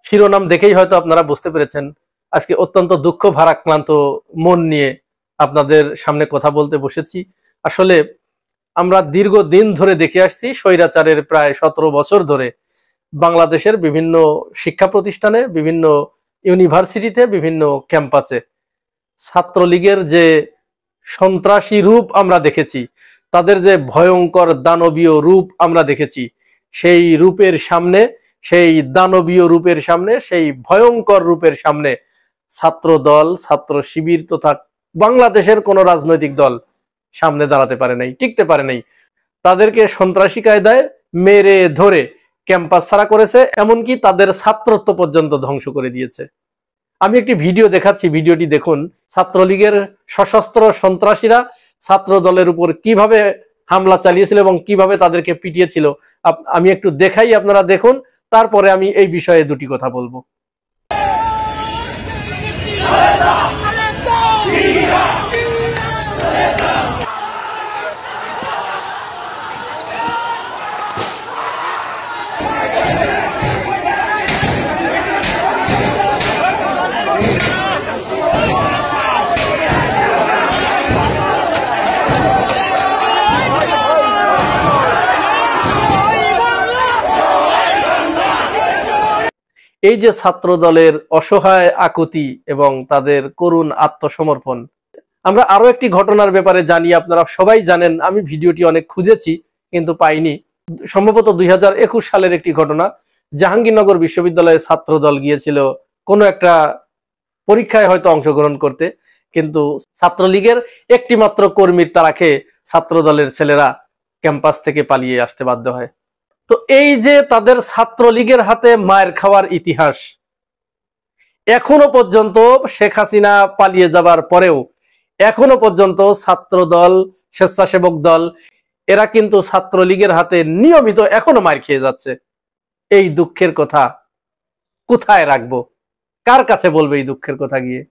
শিরোনাম দেখেই হয়তো আপনারা বুঝতে পেরেছেন আজকে অত্যন্ত দুঃখ ভারাক্রান্ত মন নিয়ে আপনাদের সামনে কথা বলতে বসেছি। আসলে আমরা দীর্ঘদিন ধরে দেখে আসছি স্বৈরাচারের প্রায় 17 বছর ধরে বাংলাদেশের বিভিন্ন শিক্ষা প্রতিষ্ঠানে, বিভিন্ন ইউনিভার্সিটিতে, বিভিন্ন ক্যাম্পাসে ছাত্রলীগের যে সন্ত্রাসী রূপ আমরা দেখেছি, তাদের যে ভয়ঙ্কর দানবীয় রূপ আমরা দেখেছি, সেই রূপের সামনে, সেই দানবীয় রূপের সামনে, সেই ভয়ঙ্কর রূপের সামনে ছাত্র দল, ছাত্র শিবির তথা বাংলাদেশের কোন রাজনৈতিক দল সামনে দাঁড়াতে পারে নাই, টিকতে পারে নাই। তাদেরকে সন্ত্রাসী কায়দায় মেরে ধরে ক্যাম্পাস ছাড়া করেছে, এমনকি তাদের ছাত্রত্ব পর্যন্ত ধ্বংস করে দিয়েছে। আমি একটি ভিডিও দেখাচ্ছি, ভিডিওটি দেখুন। ছাত্রলীগের সশস্ত্র সন্ত্রাসীরা ছাত্র দলের উপর কিভাবে হামলা চালিয়েছিল এবং কিভাবে তাদেরকে পিটিয়েছিল আমি একটু দেখাই, আপনারা দেখুন, তারপরে আমি এই বিষয়ে দুটি কথা বলবো। এই যে ছাত্র দলের অসহায় আকুতি এবং তাদের করুণ আত্মসমর্পণ, আমরা আরো একটি ঘটনার ব্যাপারে জানি, আপনারা সবাই জানেন। আমি ভিডিওটি অনেক খুঁজেছি কিন্তু পাইনি। সম্ভবত 2021 সালের একটি ঘটনা। জাহাঙ্গীরনগর বিশ্ববিদ্যালয়ের ছাত্র দল গিয়েছিল কোনো একটা পরীক্ষায় হয়তো অংশগ্রহণ করতে, কিন্তু ছাত্রলীগের একটি মাত্র কর্মীর তাড়াকে ছাত্র দলের ছেলেরা ক্যাম্পাস থেকে পালিয়ে আসতে বাধ্য হয়। তো এই যে তাদের ছাত্রলীগের হাতে মায়ের খাওয়ার ইতিহাস, এখনো পর্যন্ত শেখ হাসিনা পালিয়ে যাবার পরেও এখনো পর্যন্ত ছাত্র দল, স্বেচ্ছাসেবক দল, এরা কিন্তু ছাত্রলীগের হাতে নিয়মিত এখনো মার খেয়ে যাচ্ছে। এই দুঃখের কথা কোথায় রাখবো, কার কাছে বলবে এই দুঃখের কথা গিয়ে?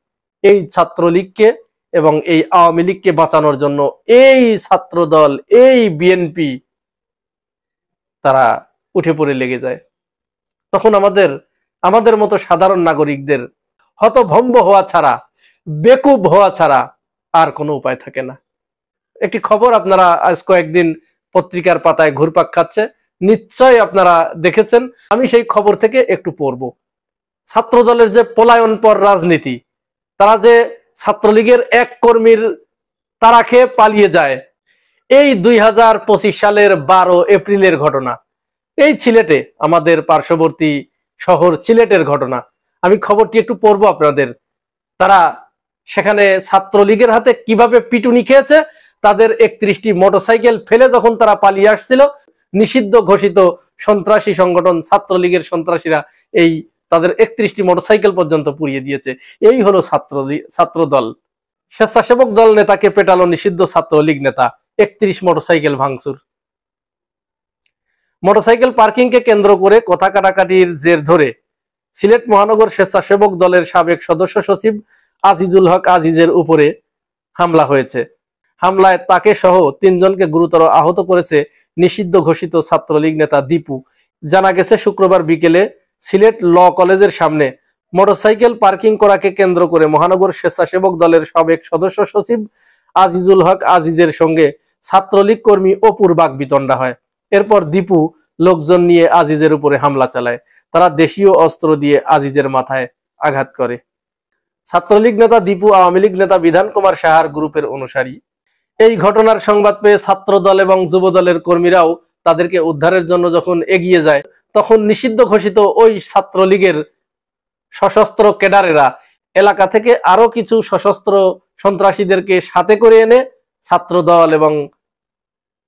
এই ছাত্রলীগকে এবং এই আওয়ামী লীগকে বাঁচানোর জন্য এই ছাত্র দল, এই বিএনপি তারা উঠে পড়ে লেগে যায়। তখন আমাদের মতো সাধারণ নাগরিকদের হতভম্ব হওয়া ছাড়া, বেকুব হওয়া ছাড়া আর কোনো উপায় থাকে না। একটি খবর আপনারা আজ কয়েকদিন পত্রিকার পাতায় ঘুরপাক খাচ্ছে, নিশ্চয়ই আপনারা দেখেছেন। আমি সেই খবর থেকে একটু পড়ব। ছাত্র দলের যে পলায়ন পর রাজনীতি, তারা যে ছাত্রলীগের এক কর্মীর তারা খেয়ে পালিয়ে যায়, এই 2025 সালের 12 এপ্রিলের ঘটনা। এই সিলেটে, আমাদের পার্শ্ববর্তী শহর সিলেটের ঘটনা। আমি খবরটি একটু পড়বো আপনাদের। তারা সেখানে ছাত্রলীগের হাতে কিভাবে পিটুনি খেয়েছে, তাদের 31টি মোটরসাইকেল ফেলে যখন তারা পালিয়ে আসছিল, নিষিদ্ধ ঘোষিত সন্ত্রাসী সংগঠন ছাত্রলীগের সন্ত্রাসীরা এই তাদের 31টি মোটরসাইকেল পর্যন্ত পুড়িয়ে দিয়েছে। এই হলো ছাত্র দল। স্বেচ্ছাসেবক দল নেতাকে পেটালো নিষিদ্ধ ছাত্রলীগ নেতা, 31 মোটরসাইকেল ভাঙচুর। মোটরসাইকেল পার্কিংকে কেন্দ্র করে কথা কাটাকাটির জের ধরে সিলেট মহানগর স্বেচ্ছাসেবক দলের সাবেক সদস্য সচিব আজিজুল হক আজিজের উপরে হামলা হয়েছে। হামলায় তাকে সহ 3 জনকে গুরুতর আহত করেছে নিষিদ্ধ ঘোষিত ছাত্রলীগ নেতা দীপু। জানা গেছে শুক্রবার বিকেলে সিলেট ল কলেজের সামনে মোটরসাইকেল পার্কিং করাকে কেন্দ্র করে মহানগর স্বেচ্ছাসেবক দলের সাবেক সদস্য সচিব আজিজুল হক আজিজের সঙ্গে ছাত্রলীগ কর্মী অপুর বাকবিতণ্ডা হয়। এরপর দীপু লোকজন নিয়ে আজিজের উপরে হামলা চালায়। তারা দেশীয় অস্ত্র দিয়ে আজিজের মাথায় আঘাত করে। ছাত্রলীগ নেতা দীপু আওয়ামী লীগ নেতা বিধান কুমার সাহার গ্রুপের অনুসারী। এই ঘটনার সংবাদ পেয়ে ছাত্র দল এবং যুব দলের কর্মীরাও তাদেরকে উদ্ধারের জন্য যখন এগিয়ে যায়, তখন নিষিদ্ধ ঘোষিত ওই ছাত্রলীগের সশস্ত্র ক্যাডারেরা এলাকা থেকে আরো কিছু সশস্ত্র সন্ত্রাসীদেরকে সাথে করে এনে ছাত্র দল এবং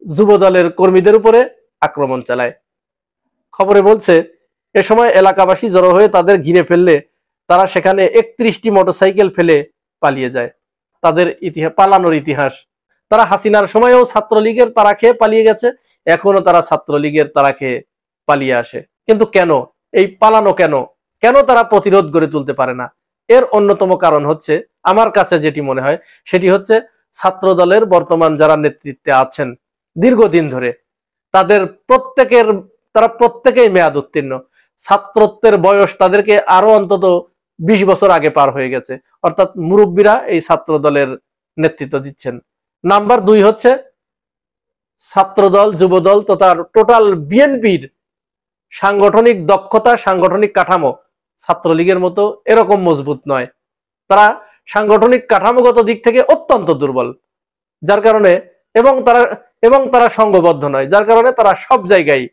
যুব দলের কর্মীদের উপরে আক্রমণ চালায়। খবরে বলছে এ সময় এলাকাবাসী জড়ো হয়ে তাদের ঘিরে ফেললে তারা সেখানে 31টি মোটরসাইকেল ফেলে পালিয়ে যায়। তাদের পালানোর ইতিহাস, তারা হাসিনার সময়েও ছাত্রলীগের তারা খেয়ে পালিয়ে গেছে, এখনো তারা ছাত্রলীগের তারা খেয়ে পালিয়ে আসে। কিন্তু কেন এই পালানো, কেন তারা প্রতিরোধ গড়ে তুলতে পারে না? এর অন্যতম কারণ হচ্ছে, আমার কাছে যেটি মনে হয় সেটি হচ্ছে, ছাত্র দলের বর্তমান যারা নেতৃত্বে আছেন দীর্ঘদিন ধরে, তারা প্রত্যেকেই মেয়াদ উত্তীর্ণ। ছাত্রত্বের বয়স তাদেরকে আরো অন্তত 20 বছর আগে পার হয়ে গেছে, অর্থাৎ মুরব্বীরা এই ছাত্র দলের নেতৃত্ব দিচ্ছেন। নাম্বার 2 হচ্ছে ছাত্রদল, যুবদল তথা টোটাল বিএনপির সাংগঠনিক দক্ষতা, সাংগঠনিক কাঠামো ছাত্রলীগের মতো এরকম মজবুত নয়। তারা সাংগঠনিক কাঠামোগত দিক থেকে অত্যন্ত দুর্বল, যার কারণে এবং তারা সংঘবদ্ধ নয়, যার কারণে তারা সব জায়গায়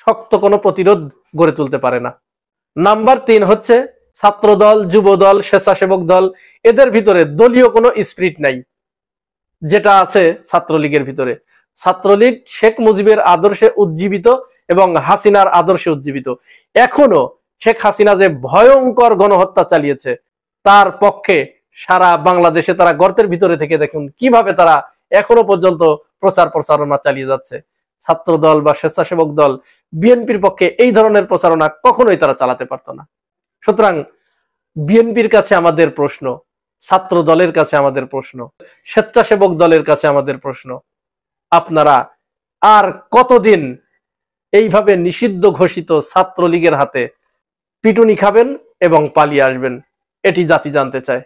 শক্ত কোনো প্রতিরোধ গড়ে তুলতে পারে না। নাম্বার 3 হচ্ছে ছাত্রদল, যুবদল, স্বেচ্ছাসেবক দল, এদের ভিতরে দলীয় কোনো স্পিরিট নাই, যেটা আছে ছাত্রলীগের ভিতরে। ছাত্রলীগ শেখ মুজিবের আদর্শে উজ্জীবিত এবং হাসিনার আদর্শে উজ্জীবিত। এখনো শেখ হাসিনা যে ভয়ঙ্কর গণহত্যা চালিয়েছে, তার পক্ষে সারা বাংলাদেশে তারা গর্তের ভিতরে থেকে দেখুন কিভাবে তারা এখনো পর্যন্ত প্রচারণা চালিয়ে যাচ্ছে। ছাত্রদল বা স্বেচ্ছাসেবক দল বিএনপির পক্ষে এই ধরনের প্রচারণা কখনোই তারা চালাতে পারতো না। সুতরাং বিএনপির কাছে আমাদের প্রশ্ন, ছাত্র দলের কাছে আমাদের প্রশ্ন, স্বেচ্ছাসেবক দলের কাছে আমাদের প্রশ্ন, আপনারা আর কতদিন এইভাবে নিষিদ্ধ ঘোষিত ছাত্রলীগের হাতে পিটুনি খাবেন এবং পালিয়ে আসবেন? এটি জাতি জানতে চায়।